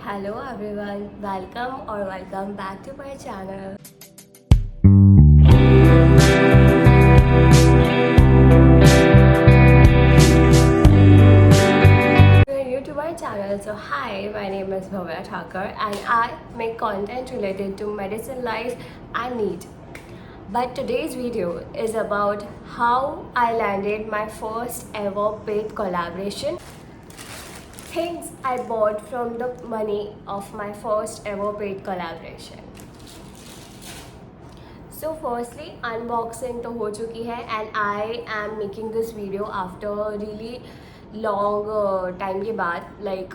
Hello everyone, welcome back to my channel. If you're new to my channel, so hi, my name is Bhavya Thakur and I make content related to medicine, life and need. But today's video is about how I landed my first ever paid collaboration. Things I bought from the money of my first ever paid collaboration. So firstly, unboxing तो हो चुकी है and I am making this video after really long time के बाद, like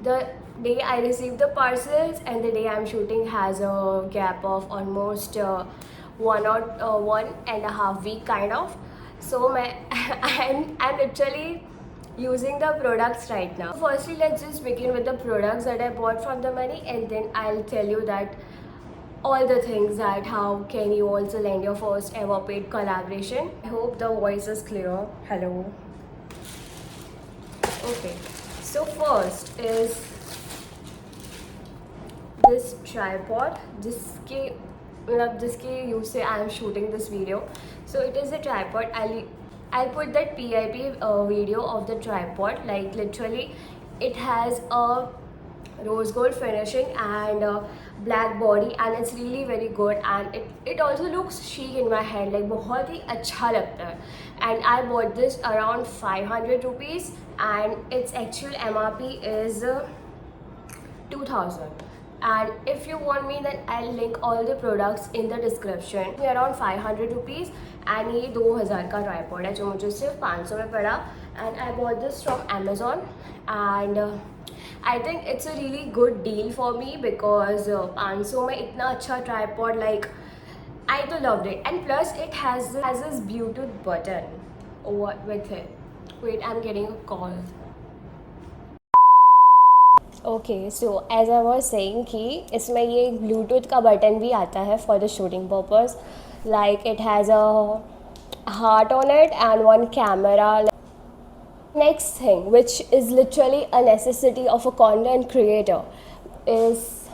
the day I received the parcels and the day I'm shooting has a gap of almost 1.5 week kind of. So I'm literally using the products right now. Firstly, let's just begin with the products that I bought from the money, and then I'll tell you that all the things that how can you also land your first ever paid collaboration. I hope the voice is clear. Hello. Okay, so first is this tripod जिसके use से I am shooting this video. So it is a tripod. I'll put that PIP video of the tripod. Like literally it has a rose gold finishing and black body, and it's really very good, and it also looks chic in my hand, like बहुत ही अच्छा लगता है. And I bought this around 500 rupees and its actual MRP is 2000. And if you want me, then I'll link all the products in the description. Around 500 rupees and ये 2000 का tripod है जो मुझे सिर्फ 500 में पड़ा. And I bought this from Amazon and I think it's a really good deal for me because 500 में इतना अच्छा ट्राईपॉड, like I तो loved it. And plus it has this Bluetooth button with it. Wait, I'm getting a call. Okay, so as I was saying कि इसमें ये Bluetooth का button भी आता है for the shooting purpose. Like it has a heart on it and one camera. Next thing, which is literally a necessity of a content creator, is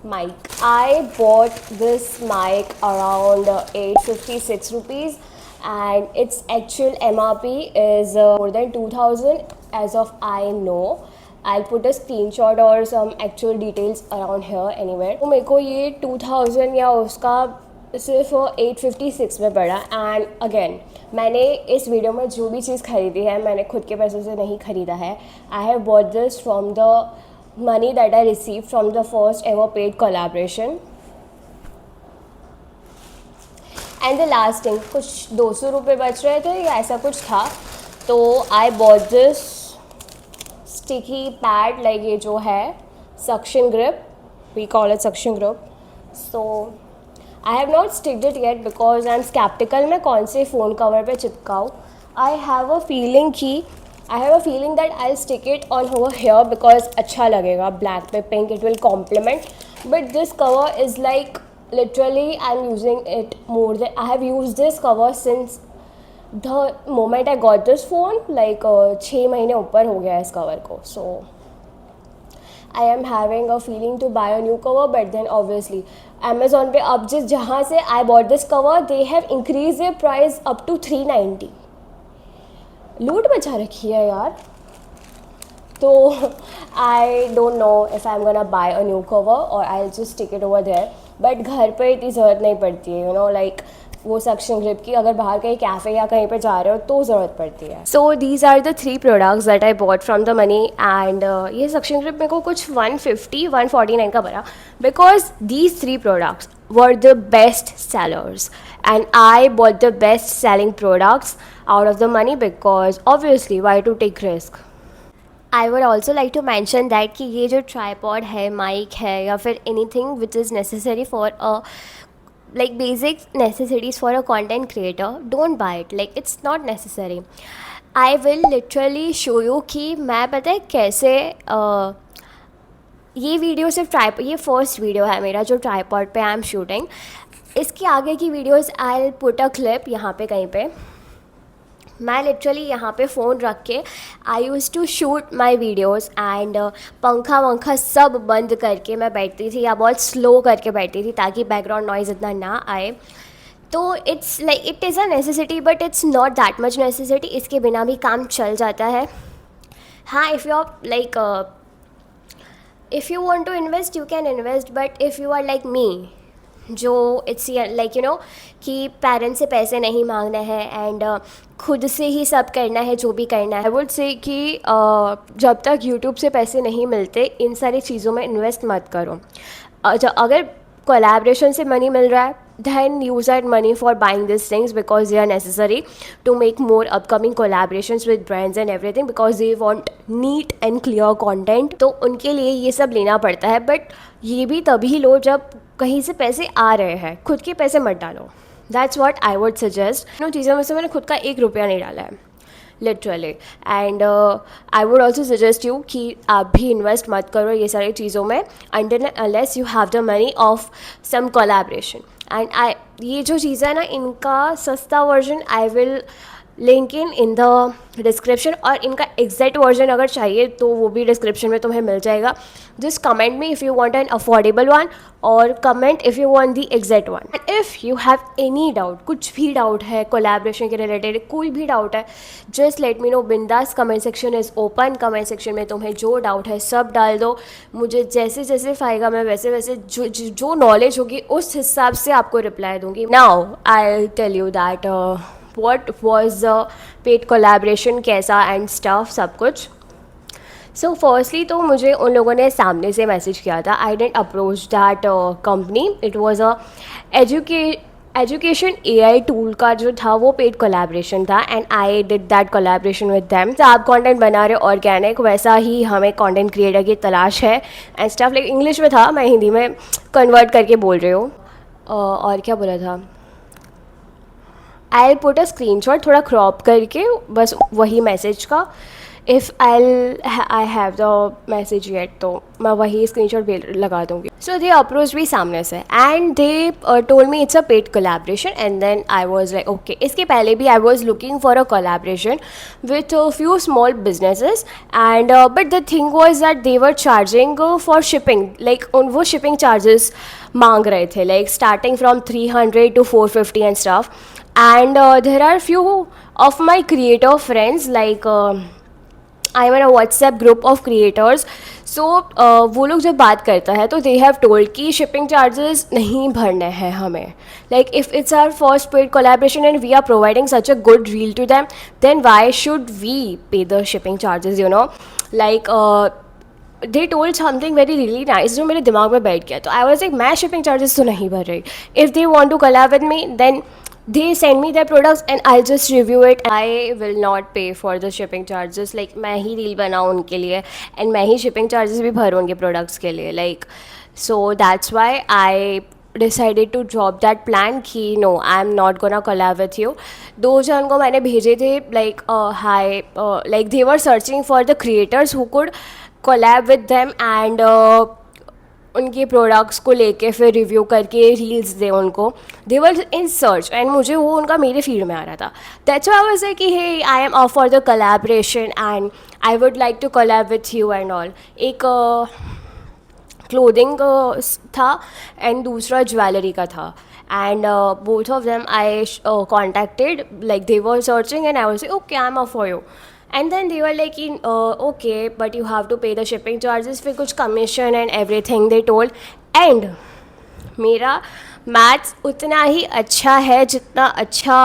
mic. I bought this mic around 856 rupees and its actual MRP is more than 2000 as of I know. I'll put a screenshot or some actual details around here anywhere. तो मेरे को ये 2000 या उसका सिर्फ 856 में पड़ा. And again मैंने इस वीडियो में जो भी चीज़ खरीदी है मैंने खुद के पैसों से नहीं खरीदा है. I have bought this from the money that I receive from the first ever paid collaboration. And the last thing, कुछ 200 रुपये बच रहे थे या ऐसा कुछ था, तो I bought this sticky pad, like ये जो है suction grip, we call it suction grip. So I have not sticked it yet because I'm skeptical मैं कौन से फ़ोन कवर पे चिपकाऊँ. I have a feeling that I'll stick it on over here because अच्छा लगेगा, black पे pink, it will complement. But this cover is like literally I'm using it more than I have used this cover since the moment I got this phone. Like 6 महीने ऊपर हो गया इस cover को. So I am having a feeling to buy a new cover, but then obviously Amazon पे अब जहाँ से I bought this cover, they have increased their price up to 390. लूट मचा रखी है यार. तो I don't know if I'm gonna buy a new cover or I'll just stick it over there. But घर पे इतनी ज़रूरत नहीं पड़ती है, you know, like वो सक्शन ग्रिप की अगर बाहर कहीं कैफ़े या कहीं पे जा रहे हो तो ज़रूरत पड़ती है. So these are the 3 products that I bought from the money. And ये सक्शन ग्रिप मेरे को कुछ 149 का पड़ा because these 3 products were the best sellers and I bought the best selling products out of the money because obviously why to take risk. I would also like to mention that कि ये जो tripod है, mic है या फिर anything which is necessary for a like basic necessities for a content creator, don't buy it. Like it's not necessary. I will literally show you कि मैं पता है कैसे ये वीडियो सिर्फ ये फर्स्ट वीडियो है मेरा जो ट्राईपॉड पे आई एम शूटिंग. इसके आगे की videos I will put a clip यहाँ पे कहीं पे. मैं लिटरली यहाँ पे फ़ोन रख के I use to shoot my videos and पंखा वंखा सब बंद करके मैं बैठती थी, या बहुत स्लो करके बैठती थी ताकि बैकग्राउंड नॉइज़ इतना ना आए. तो it's like it is a necessity but it's not that much necessity. इसके बिना भी काम चल जाता है. हाँ, if you are like if you want to invest you can invest, but if you are like me जो इट्स लाइक यू नो कि पेरेंट्स से पैसे नहीं मांगना है एंड खुद से ही सब करना है जो भी करना है. आई वुड से कि जब तक यूट्यूब से पैसे नहीं मिलते इन सारी चीज़ों में इन्वेस्ट मत करो. अगर कोलैबोरेशन से मनी मिल रहा है then use that money for buying these things because they are necessary to make more upcoming collaborations with brands and everything because they want neat and clear content. तो उनके लिए ये सब लेना पड़ता है, बट ये भी तभी लो जब कहीं से पैसे आ रहे हैं. खुद के पैसे मत डालो. That's what I would suggest. इन चीज़ों में से मैंने खुद का 1 रुपया नहीं डाला है literally. And I would also suggest you कि आप भी इन्वेस्ट मत करो ये सारी चीज़ों में until unless you have the money of some collaboration. And ये जो चीज़ें है ना, इनका सस्ता version I will link in the description, और इनका एग्जैक्ट वर्जन अगर चाहिए तो वो भी डिस्क्रिप्शन में तुम्हें मिल जाएगा. Just comment me if you want an affordable one, और comment if you want the exact one. If you have any doubt, कुछ भी डाउट है कोलैबोरेशन के रिलेटेड, कोई भी डाउट है, जस्ट लेट मी नो. बिंदास comment section is open. Comment section में तुम्हें जो डाउट है सब डाल दो. मुझे जैसे जैसे फाएगा मैं वैसे वैसे जो नॉलेज होगी उस हिसाब से आपको रिप्लाई दूंगी. Now I tell you that what was the paid collaboration कैसा and stuff सब कुछ. सो फर्स्टली तो मुझे उन लोगों ने सामने से मैसेज किया था. I didn't approach that company. It was a education AI tool का जो था वो पेड कोलैबोरेशन था and I did that collaboration with them. तो आप कंटेंट बना रहे हो ऑर्गेनिक, वैसा ही हमें कंटेंट क्रिएटर की तलाश है एंड स्टफ. लाइक इंग्लिश में था, मैं हिंदी में कन्वर्ट करके बोल रही हूँ. और क्या बोला था, आई पुट अ स्क्रीनशॉट थोड़ा क्रॉप करके, बस वही मैसेज का. If I have the message yet तो मैं वही स्क्रीनशॉट लगा दूँगी. सो दे अप्रोच भी सामने से and they told me it's a paid collaboration and then I was like okay. इसके पहले भी I was looking for a collaboration with few small businesses and but the thing was that they were charging for shipping. Like वो shipping charges मांग रहे थे, like starting from 300 to 450 and stuff. And there are few of my creator friends, like I am in a WhatsApp group of creators. So वो लोग जब बात करता है तो they have told कि shipping charges नहीं भरने हैं हमें. Like if it's our first paid collaboration and we are providing such a good reel to them, then why should we pay the shipping charges, you know? Like they told something very really nice जो मेरे दिमाग में बैठ गया. तो I was like मैं shipping charges तो नहीं भर रही. If they want to collab with me, then they send me their products and I'll just review it. I will not pay for the shipping charges. Like मैं ही reel बनाऊँ उनके लिए and मैं ही shipping charges भी भरूँगी products के लिए. Like so that's why I decided to drop that plan कि no, I'm not gonna collab with you. 2 जन को मैंने भेजे थे, like hi, like they were searching for the creators who could collab with them and उनके products को लेके फिर रिव्यू करके रील्स दे उनको. दे वर इन सर्च एंड मुझे वो उनका मेरे फीड में आ रहा था. That's why I was like कि hey I am off for the collaboration and I would like to collab with you and all. एक क्लोथिंग था एंड दूसरा ज्वेलरी का था and both of them I contacted. Like they were searching and I was like okay I am off for you. And then they were like, okay, but you have to pay the shipping charges, फिर कुछ commission and everything they told. And मेरा maths उतना ही अच्छा है जितना अच्छा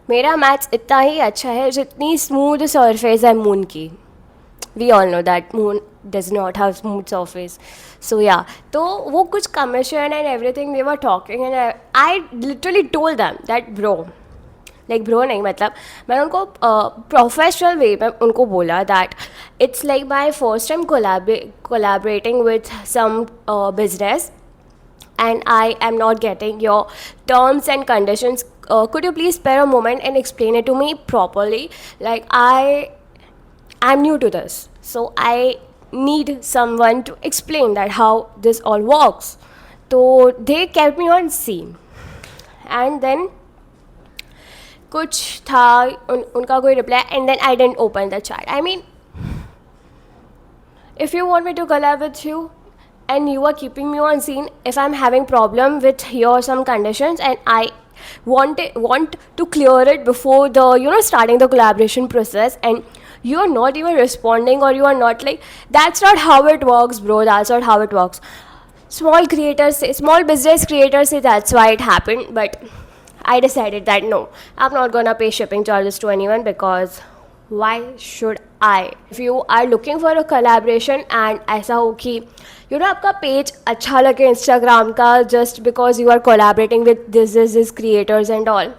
मेरा maths इतना ही अच्छा है जितनी स्मूथ सरफेस है मून की. We all know that moon does not have smooth surface. So yeah, तो वो कुछ commission and everything they were talking and I literally told them that bro, like bro नहीं, मतलब मैंने उनको प्रोफेशनल वे में उनको बोला that it's like my first time collaborating with some business and I am not getting your terms and conditions. could you please spare a moment and explain it to me properly? Like I'm new to this, so I need someone to explain that how this all works. So they kept me on scene and then कुछ था उनका कोई reply, and then I didn't open the chat. I mean, if you want me to collab with you and you are keeping me on scene, if I'm having problem with your some conditions and I want to clear it before the starting the collaboration process, and you are not even responding, or you are not like, that's not how it works, bro. That's not how it works. Small business creators say that's why it happened, but I decided that no, I'm not gonna pay shipping charges to anyone, because why should I? If you are looking for a collaboration and ऐसा हो कि आपका page अच्छा लगे Instagram का, just because you are collaborating with this creators and all,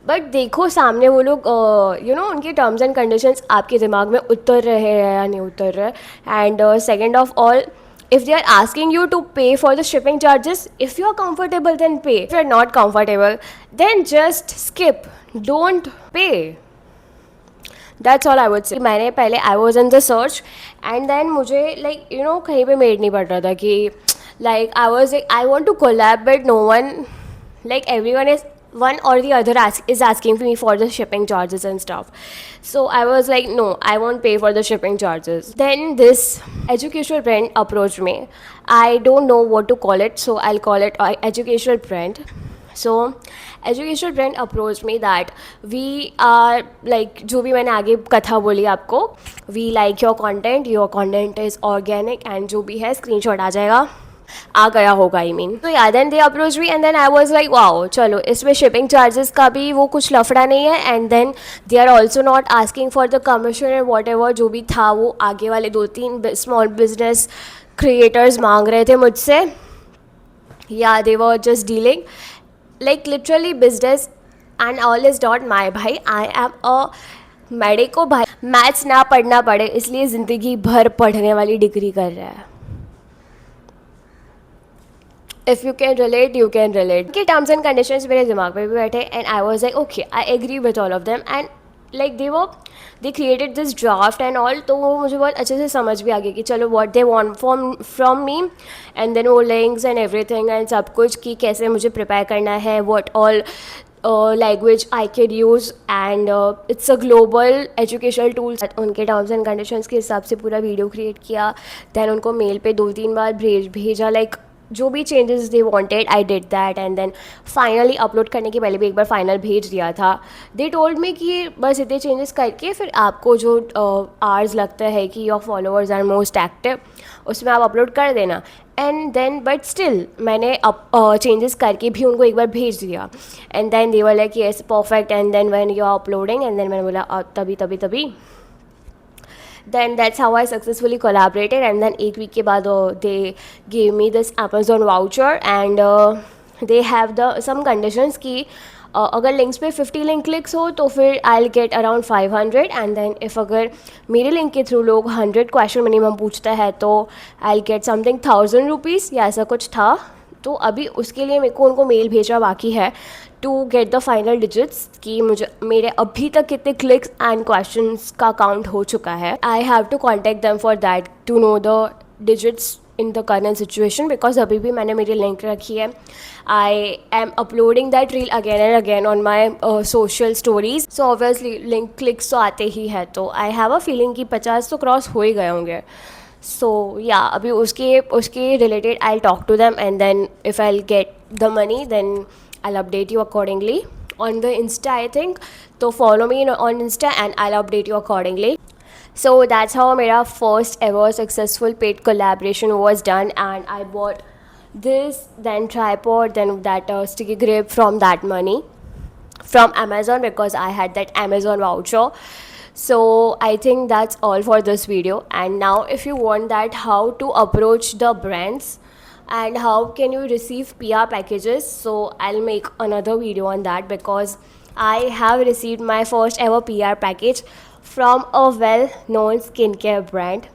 but देखो सामने वो लोग उनके टर्म्स एंड कंडीशंस आपके दिमाग में उतर रहे हैं या नहीं उतर रहे. And second of all, if they are asking you to pay for the shipping charges, if you are comfortable then pay. If you are not comfortable, then just skip, don't pay. That's all I would say. मैंने पहले I was in the search and then मुझे like कहीं पे made नहीं पड़ रहा था कि like I was like I want to collab but no one, like everyone is one or the other is asking me for the shipping charges and stuff. So I was like, no, I won't pay for the shipping charges. Then this educational brand approached me. I don't know what to call it, so I'll call it educational brand. So educational brand approached me that we are like, जो भी मैंने आगे कथा बोली आपको, we like your content is organic, and जो भी है स्क्रीनशॉट आ जाएगा, आ गया होगा आई मीन. तो या then they approach me and then I was like wow, चलो इसमें शिपिंग चार्जेस का भी वो कुछ लफड़ा नहीं है, and then they are also not asking for the commission and whatever जो भी था वो आगे वाले 2-3 स्मॉल बिजनेस क्रिएटर्स मांग रहे थे मुझसे, या they were just dealing like literally business and all is not my भाई. I am a मेडिको भाई, मैथ्स ना पढ़ना पड़े इसलिए ज़िंदगी भर पढ़ने वाली डिग्री कर रहा है. If you can relate you can relate. के टर्म्स एंड कंडीशंस मेरे दिमाग में भी बैठे and I was like okay, I agree with all of them, and like they created this draft and all. तो वो मुझे बहुत अच्छे से समझ भी आ गया कि चलो what they want from me, and then वो लिंक्स एंड एवरीथिंग एंड सब कुछ कि कैसे मुझे प्रिपेयर करना है, what all language I can use, and it's a global educational tools. उनके टर्म्स एंड कंडीशंस के हिसाब से पूरा वीडियो क्रिएट किया. दैन उनको मेल पे 2-3 बार भेजा, लाइक जो भी changes they wanted I did that, and then finally upload करने के पहले भी एक बार फाइनल भेज दिया था. दे टोल्ड मी कि बस इतने चेंजेस करके फिर आपको जो आवर्स लगता है कि your followers are most active, उसमें आप अपलोड कर देना. एंड देन बट स्टिल मैंने चेंजेस करके भी उनको एक बार भेज दिया, and then they were like yes perfect, and then when you are uploading, and then मैंने बोला तभी then that's how I successfully collaborated. And then 8 week के बाद they gave me this Amazon voucher, and they have the some conditions कि अगर links पे 50 link clicks हो तो फिर I'll get around 500, and then if अगर मेरे लिंक के थ्रू लोग 100 क्वेश्चन मिनिमम पूछता है तो I'll get something 1000 रुपीज़ या ऐसा कुछ था. तो अभी उसके लिए मेरे को उनको मेल भेजना बाकी है to get the final digits कि मुझे मेरे अभी तक कितने क्लिक्स एंड क्वेश्चंस का काउंट हो चुका है. I have to contact them for that to know the digits in the current situation, because अभी भी मैंने मेरी लिंक रखी है. I am uploading that reel again and again on my social stories, so obviously link clicks तो आते ही है. तो आई हैव अ फीलिंग कि 50 तो क्रॉस हो ही गए होंगे. So yeah, अभी उसके related I'll talk to them, and then if I'll get the money then I'll update you accordingly on the Insta, I think. So follow me on Insta and I'll update you accordingly. So that's how मेरा first ever successful paid collaboration was done, and I bought this, then tripod, then that sticky grip from that money from Amazon, because I had that Amazon voucher. So I think that's all for this video. And now if you want that how to approach the brands and how can you receive PR packages, so I'll make another video on that, because I have received my first ever PR package from a well known skincare brand.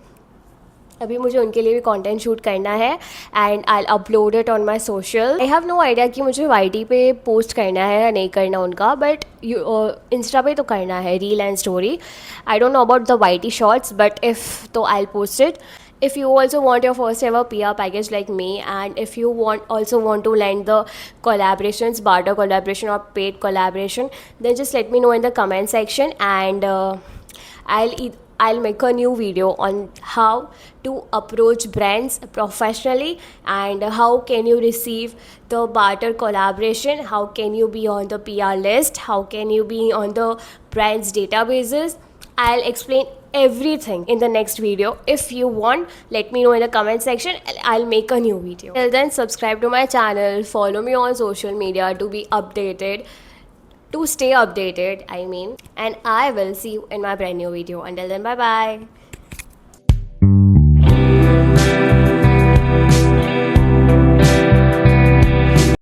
अभी मुझे उनके लिए भी content shoot करना है, and I upload it on my social. I have no idea कि मुझे YT पे पोस्ट करना है या नहीं करना उनका, बट इंस्टा पे तो करना है reel and story. I don't know about the YT shorts, but if तो I post it. if you also want your first ever PR package like me, and if you want to land the collaborations, barter collaboration or paid collaboration, then just let me know in the comment section, and I'll make a new video on how to approach brands professionally, and how can you receive the barter collaboration, how can you be on the PR list, how can you be on the brands databases. I'll explain everything in the next video. If you want, let me know in the comment section. I'll make a new video. Till then, subscribe to my channel, follow me on social media to be updated, to stay updated, I mean, and I will see you in my brand new video. Until then, bye bye.